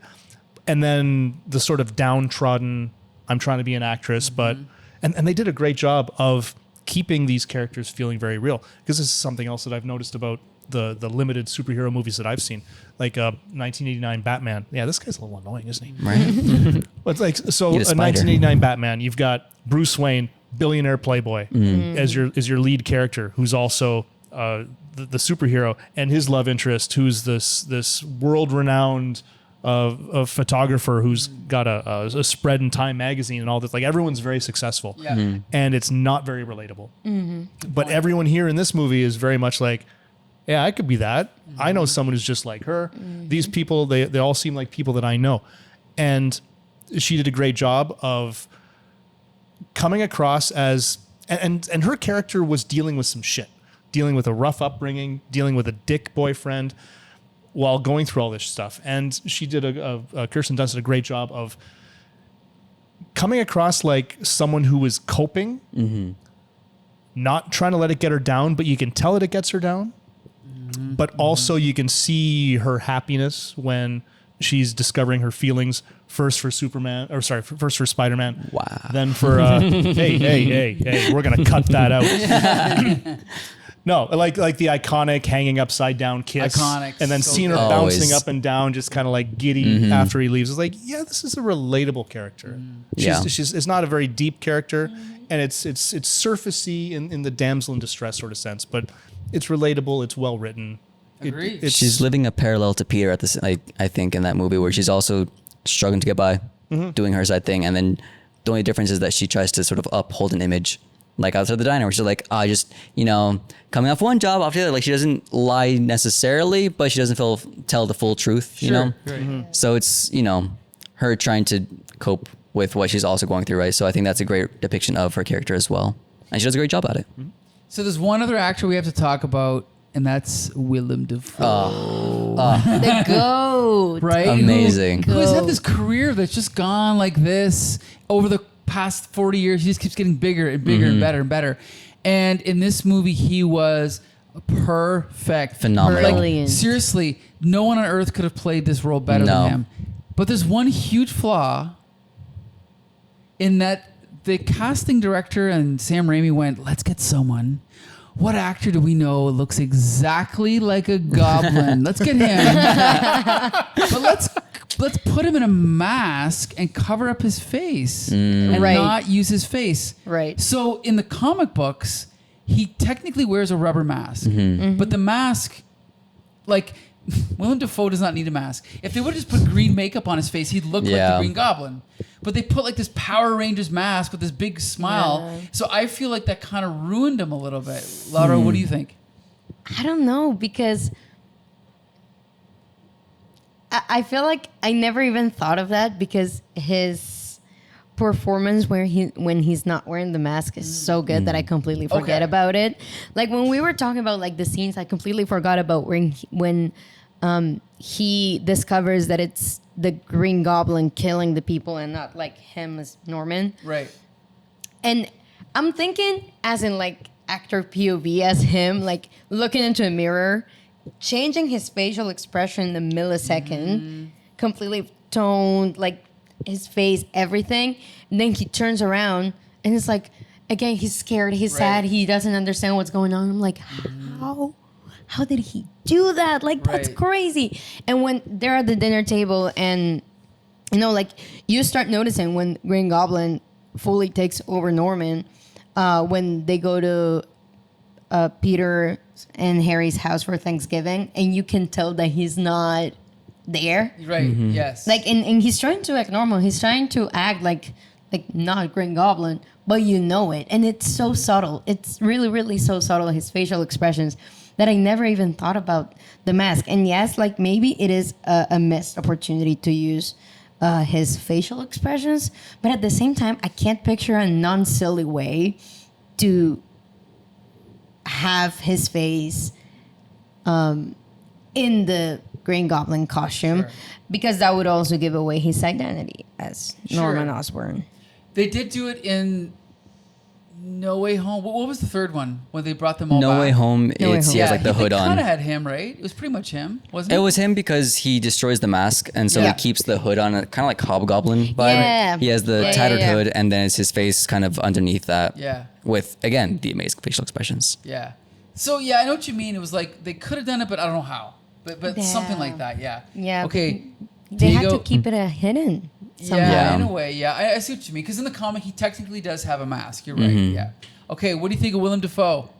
and then the sort of downtrodden, I'm trying to be an actress, but and they did a great job of keeping these characters feeling very real, because this is something else that I've noticed about the limited superhero movies that I've seen, like 1989 Batman. Yeah, this guy's a little annoying, isn't he? Right. But it's like, so a Need a spider. 1989 Batman, you've got Bruce Wayne, billionaire playboy, as your lead character, who's also the superhero, and his love interest, who's this world renowned photographer who's got a spread in Time magazine and all this. Like, everyone's very successful, and it's not very relatable. But everyone here in this movie is very much like, yeah, I could be that. I know someone who's just like her. These people, they all seem like people that I know. And she did a great job of coming across as, and her character was dealing with some shit, dealing with a rough upbringing, dealing with a dick boyfriend while going through all this stuff. And she did Kirsten Dunst did a great job of coming across like someone who is coping, not trying to let it get her down, but you can tell that it gets her down. But also you can see her happiness when she's discovering her feelings, first for first for Spider-Man. Wow. Then for, hey, we're going to cut that out. No, like the iconic hanging upside down kiss. Iconic, And then so seeing her good. bouncing up and down, just kind of like giddy after he leaves. It's like, yeah, this is a relatable character. It's not a very deep character, and it's surfacey in the damsel in distress sort of sense, but it's relatable. It's well written. Agreed. She's living a parallel to Peter at this, I think, in that movie, where she's also struggling to get by, doing her side thing, and then the only difference is that she tries to sort of uphold an image, like outside the diner, where she's like, I just, coming off one job after the other. Like, she doesn't lie necessarily, but she doesn't tell the full truth, you know? Right. So it's, her trying to cope with what she's also going through, right? So I think that's a great depiction of her character as well. And she does a great job at it. So there's one other actor we have to talk about, and that's Willem Dafoe. The goat. Right? Amazing. Who has had this career that's just gone like this over the past 40 years. He just keeps getting bigger and bigger and better and better. And in this movie, he was perfect. Phenomenal. Brilliant. Seriously, no one on earth could have played this role better than him. But there's one huge flaw in that the casting director and Sam Raimi went, let's get someone. What actor do we know looks exactly like a goblin? Let's get him. But let's put him in a mask and cover up his face and not use his face. Right. So in the comic books, he technically wears a rubber mask. But the mask, like, Willem Dafoe does not need a mask. If they would have just put green makeup on his face, he'd look like the Green Goblin. But they put like this Power Rangers mask with this big smile. Yeah. So I feel like that kind of ruined him a little bit. Laura, what do you think? I don't know, because I feel like I never even thought of that, because his performance when he's not wearing the mask is so good that I completely forget about it. Like, when we were talking about like the scenes, I completely forgot about when he discovers that it's the Green Goblin killing the people and not like him as Norman. Right. And I'm thinking as in like actor POV as him, like looking into a mirror, changing his facial expression in a millisecond, completely toned, like his face, everything. And then he turns around and it's like, again, he's scared, he's sad, he doesn't understand what's going on. I'm like, how did he do that? Like, that's crazy. And when they're at the dinner table and, like, you start noticing when Green Goblin fully takes over Norman, when they go to Peter and Harry's house for Thanksgiving, and you can tell that he's not there. Right, yes. Like, and he's trying to act normal. He's trying to act like not Green Goblin, but you know it. And it's so subtle. It's really, really so subtle, his facial expressions, that I never even thought about the mask. And yes, like, maybe it is a missed opportunity to use his facial expressions, but at the same time, I can't picture a non-silly way to have his face in the Green Goblin costume, because that would also give away his identity as Norman Osborn. They did do it in No Way Home. What was the third one when they brought them all No back? Way Home. No Way It's Home. he has like the hood They on. kind of had him, right? It was pretty much him, wasn't it? It was him because he destroys the mask, and so Yeah. he keeps the hood on, kind of like Hobgoblin vibe. Yeah. He has the Yeah, tattered yeah. hood, and then it's his face kind of underneath that. Yeah. With again the amazing facial expressions. Yeah. So yeah, I know what you mean. It was like they could have done it, but I don't know how. But Yeah. something like that. Yeah. Yeah. Okay. They had Diego- to keep it hidden. Yeah, Somehow. Yeah. in a way. Yeah, I see what you mean. Because in the comic, he technically does have a mask. You're right. Mm-hmm. Yeah. Okay. What do you think of Willem Dafoe?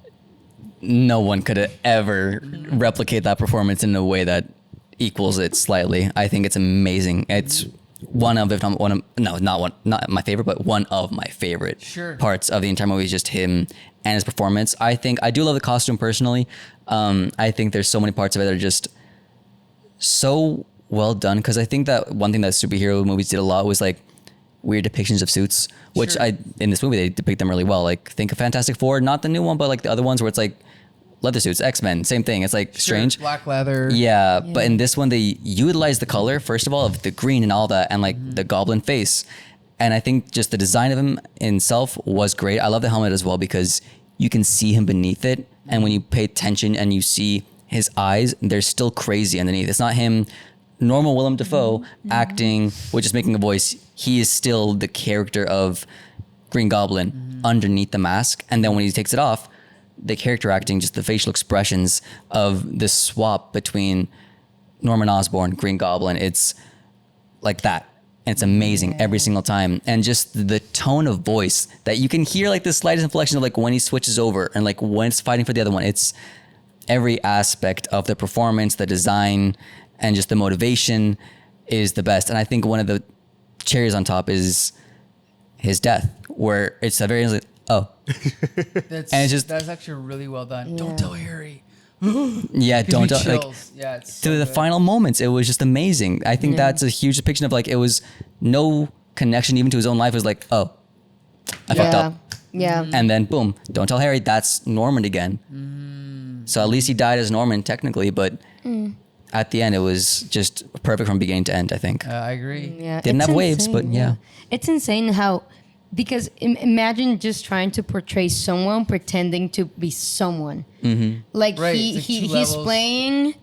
No one could ever replicate that performance in a way that equals it slightly. I think it's amazing. It's one of, if not one of, no, not my favorite, but one of my favorite Sure. parts of the entire movie is just him and his performance. I do love the costume personally. I think there's so many parts of it that are just so well done, because I think that one thing that superhero movies did a lot was like weird depictions of suits, which Sure. in this movie they depict them really well. Like think of Fantastic Four, not the new one, but like the other ones where it's like leather suits, X-Men, same thing. It's like Sure, strange. Black leather. Yeah, but in this one they utilize the color first of all of the green and all that, and like the goblin face, and I think just the design of him himself was great. I love the helmet as well because you can see him beneath it, and when you pay attention and you see his eyes, they're still crazy underneath. It's not him, normal Willem Dafoe acting with just making a voice. He is still the character of Green Goblin underneath the mask, and then when he takes it off, the character acting, just the facial expressions of the swap between Norman Osborn, Green Goblin, it's like that. And it's amazing every single time. And just the tone of voice that you can hear, like the slightest inflection of like when he switches over and like when it's fighting for the other one. It's every aspect of the performance, the design, and just the motivation is the best. And I think one of the cherries on top is his death, where it's a very like, oh, That's actually really well done. Don't tell Harry. yeah, Gives don't me like chills. Yeah, it's to so the good. final moments. It was just amazing. I think that's a huge depiction of like it was no connection even to his own life. It was like, oh, I fucked up. Yeah. And then boom, don't tell Harry, that's Norman again. So at least he died as Norman technically, but at the end it was just perfect from beginning to end, I think. I agree. Yeah, Didn't it's have waves, but insane, yeah. It's insane how, because imagine just trying to portray someone pretending to be someone. Like Right, he, it's like he two he's levels. playing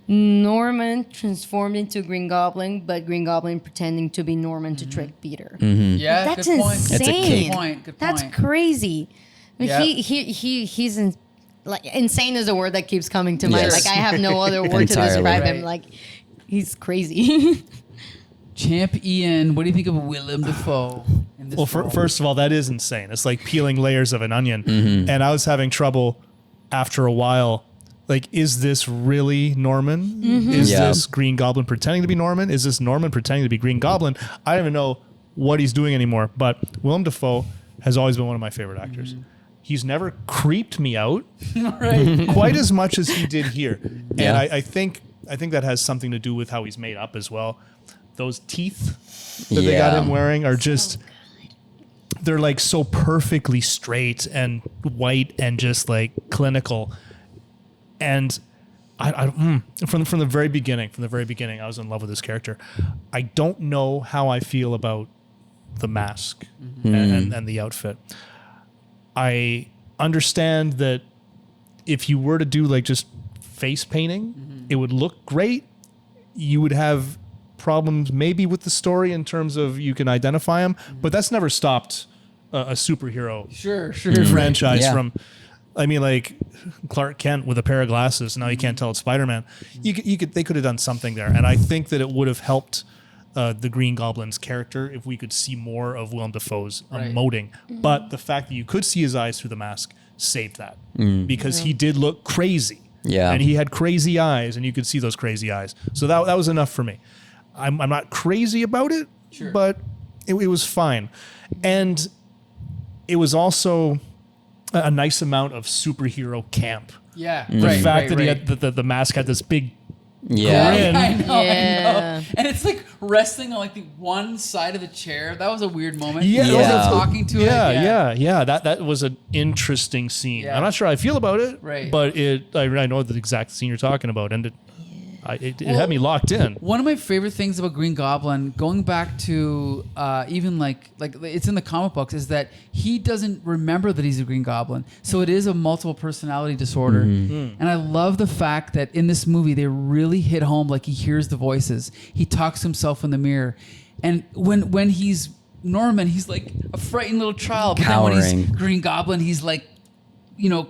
Norman transformed into Green Goblin, but Green Goblin pretending to be Norman to trick Peter. Yeah, That's good point. insane. It's a cake. Good point. Good That's point. crazy. But Yeah. he's like insane is the word that keeps coming to mind. Yes. Like I have no other word to Entirely. describe him. Right. Like he's crazy. Champ Ian, what do you think of Willem Dafoe in this Well, role? first of all, that is insane. It's like peeling layers of an onion. And I was having trouble after a while. Like, is this really Norman? Is Yeah. this Green Goblin pretending to be Norman? Is this Norman pretending to be Green Goblin? I don't even know what he's doing anymore. But Willem Dafoe has always been one of my favorite actors. He's never creeped me out quite as much as he did here. And Yeah. I think that has something to do with how he's made up as well. Those teeth that they got Yeah. him wearing are just they're like so perfectly straight and white and just like clinical. And from the very beginning, I was in love with this character. I don't know how I feel about the mask and the outfit. I understand that if you were to do like just face painting, it would look great. You would have problems maybe with the story in terms of you can identify him, but that's never stopped a superhero Sure. franchise Yeah. from. I mean, like Clark Kent with a pair of glasses. Now you can't tell it's Spider-Man. They could have done something there, and I think that it would have helped the Green Goblin's character if we could see more of Willem Dafoe's Right. emoting. But the fact that you could see his eyes through the mask saved that because he did look crazy. Yeah. And he had crazy eyes, and you could see those crazy eyes. So that was enough for me. I'm not crazy about it, Sure. but it was fine. And it was also a nice amount of superhero camp. Yeah. The Right. fact that he right. had the mask had this big Yeah. grin. I know. Yeah. And it's like resting on like the one side of the chair. That was a weird moment. Yeah. He wasn't Yeah. talking to it. Yeah. That was an interesting scene. Yeah. I'm not sure how I feel about it, Right. but I know the exact scene you're talking about, and It had me locked in. One of my favorite things about Green Goblin, going back to even like it's in the comic books, is that he doesn't remember that he's a Green Goblin. So it is a multiple personality disorder. And I love the fact that in this movie they really hit home. Like, he hears the voices, he talks to himself in the mirror, and when he's Norman, he's like a frightened little child. But then when he's Green Goblin, he's like, you know,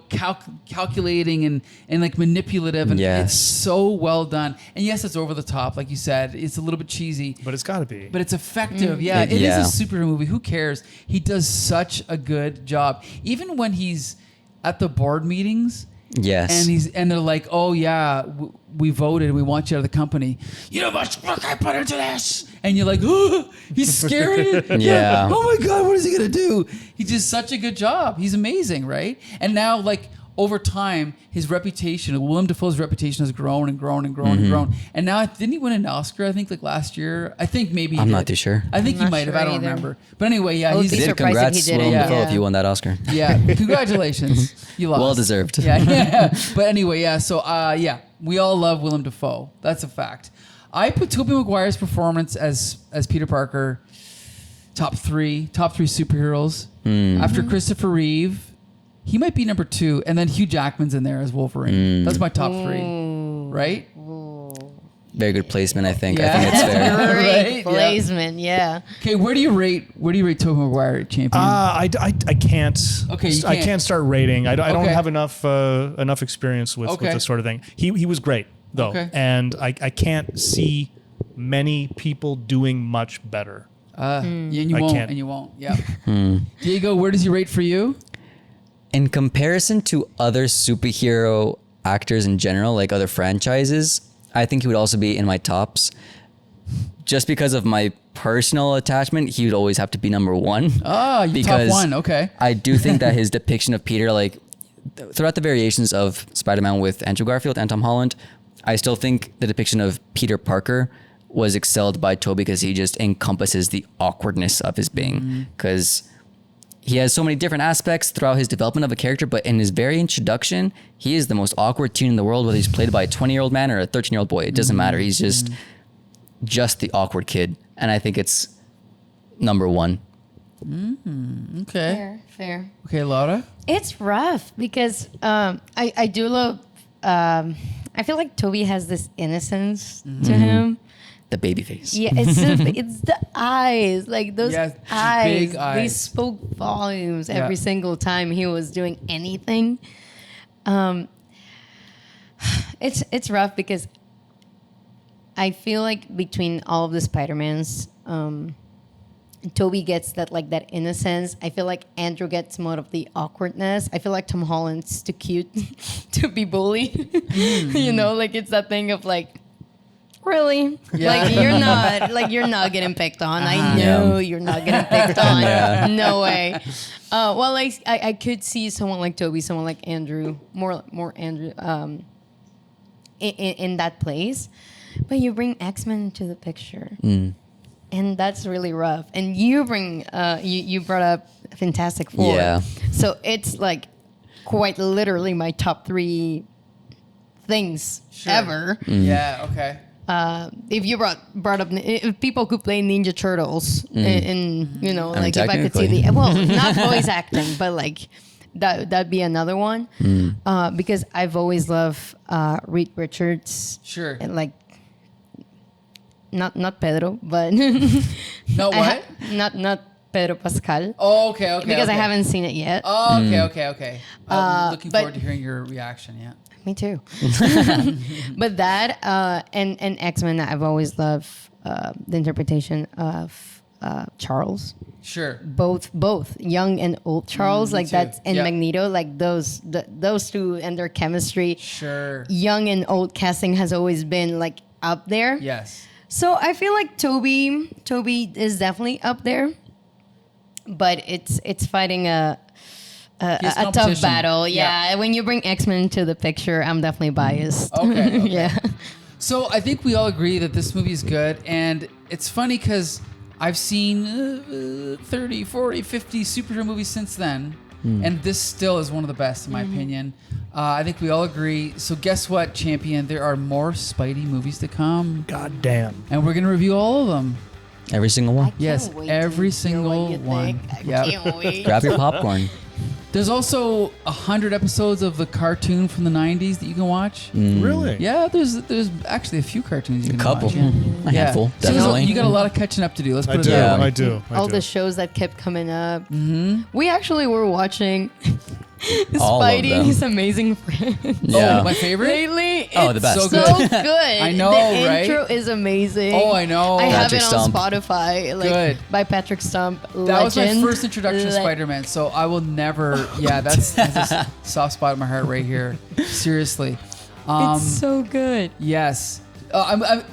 calculating and like manipulative, and it's so well done. And yes, it's over the top, like you said. It's a little bit cheesy, but it's got to be. But it's effective. It is a superhero movie. Who cares? He does such a good job. Even when he's at the board meetings. Yes. And they're like, oh yeah, we voted, we want you out of the company. You know how much work I put into this? And you're like, oh, he's scary. Yeah. Oh my God, what is he gonna do? He does such a good job. He's amazing, right? And now, like, over time, his reputation, Willem Dafoe's reputation, has grown and grown and grown and grown. And now, didn't he win an Oscar? I think like last year. I think maybe he I'm did. not too sure. I think he might have. I don't remember. But anyway, yeah, he's Congrats, if he did Willem it. Dafoe, if you won that Oscar. Yeah, congratulations. You lost. Well deserved. Yeah. But anyway, yeah. So, we all love Willem Dafoe. That's a fact. I put Tobey Maguire's performance as Peter Parker top three superheroes. After Christopher Reeve, he might be number 2, and then Hugh Jackman's in there as Wolverine. That's my top 3, right? Very good placement, I think. I think it's fair. Great placement, yeah. Okay, where do you rate Tobey Maguire, champion? I can't. Okay, you I can't. can't start rating. I don't have enough experience with this sort of thing. He was great though, and I can't see many people doing much better. And you won't. Yeah. Diego, where does he rate for you? In comparison to other superhero actors in general, like other franchises, I think he would also be in my tops. Just because of my personal attachment, he would always have to be number 1. Ah, you top 1. Okay. I do think that his depiction of Peter, like throughout the variations of Spider-Man with Andrew Garfield and Tom Holland, I still think the depiction of Peter Parker was excelled by Tobey because he just encompasses the awkwardness of his being. Because he has so many different aspects throughout his development of a character, but in his very introduction, he is the most awkward teen in the world, whether he's played by a 20-year-old man or a 13-year-old boy. It doesn't matter. He's just the awkward kid. And I think it's number 1. Okay. Fair. Okay, Laura? It's rough because I do love... I feel like Tobey has this innocence to him. The baby face. Yeah, it's the eyes. Like those eyes, big eyes. They spoke volumes every single time he was doing anything. It's rough because I feel like between all of the Spider-Mans, Tobey gets that innocence. I feel like Andrew gets more of the awkwardness. I feel like Tom Holland's too cute to be bullied. You know, like it's that thing of like, really? Yeah. Like you're not getting picked on. I know you're not getting picked on. No way. Well, like I could see someone like Tobey, someone like Andrew, more Andrew, in that place. But you bring X-Men into the picture, and that's really rough. And you bring you brought up Fantastic Four. Yeah. So it's like quite literally my top 3 things ever. Yeah. Okay. If you brought up if people could play Ninja Turtles and you know, like if I could see not voice acting, but like that'd be another one. Because I've always loved Reed Richards. Sure. And like not Pedro, but No, what? Not Pedro Pascal. Oh, okay. Because I haven't seen it yet. Oh, okay. I'm looking forward to hearing your reaction. Yeah. Me too. But that and X-Men, I've always loved the interpretation of Charles. Sure. Both young and old Charles, like too. that's and Magneto, like those two and their chemistry. Sure. Young and old casting has always been like up there. Yes. So I feel like Tobey is definitely up there, but it's fighting a tough battle. Yeah. When you bring X-Men into the picture, I'm definitely biased. Okay. Yeah. So I think we all agree that this movie is good, and it's funny because I've seen 30, 40, 50 superhero movies since then. And this still is one of the best, in my opinion. I think we all agree. So guess what, champion? There are more Spidey movies to come. God damn. And we're going to review all of them. Every single one. Yes, every single one. I can't wait. Grab your popcorn. There's also 100 episodes of the cartoon from the 90s that you can watch. Really? Yeah, there's actually a few cartoons you can Couple. watch. Yeah. A handful, So definitely. you got a lot of catching up to do. Let's put I it do. that way. I do. All the shows that kept coming up. Mm-hmm. We actually were watching All of them. Spidey's Amazing Friends. Yeah. Oh, my favorite? Lately, Oh, the it's best. So so good. good. I know, the right? intro is amazing. Oh, I know. I have Patrick it on Stump. Spotify, like Good. by Patrick Stump. That was my Legend. first introduction to Spider-Man, so I will never. Yeah, that's a soft spot in my heart right here. Seriously. It's so good. Yes.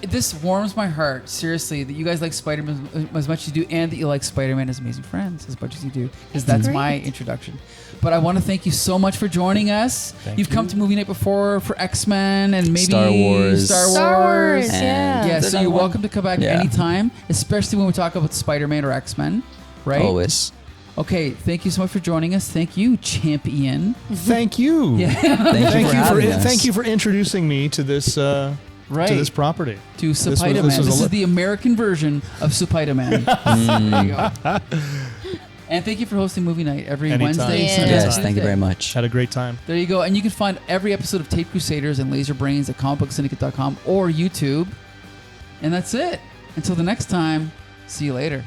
This warms my heart, seriously, that you guys like Spider-Man as much as you do, and that you like Spider-Man as Amazing Friends as much as you do, because that's my introduction. But I want to thank you so much for joining us. You've come to movie night before for X-Men and maybe Star Wars. Star Wars, And- Yeah, There's so you're another one. welcome to come back Yeah. anytime, especially when we talk about Spider-Man or X-Men, right? Always. Okay, thank you so much for joining us. Thank you, champion. Thank you. Yeah. Thank you for introducing me to this Right. to this property. To Spider-Man. This is the American version of Spider-Man. There you go. And thank you for hosting movie night every Anytime. Wednesday. Yeah. Sunday, Yes, Tuesday. thank you very much. Had a great time. There you go. And you can find every episode of Tape Crusaders and Laser Brains at comicbooksyndicate.com or YouTube. And that's it. Until the next time, see you later.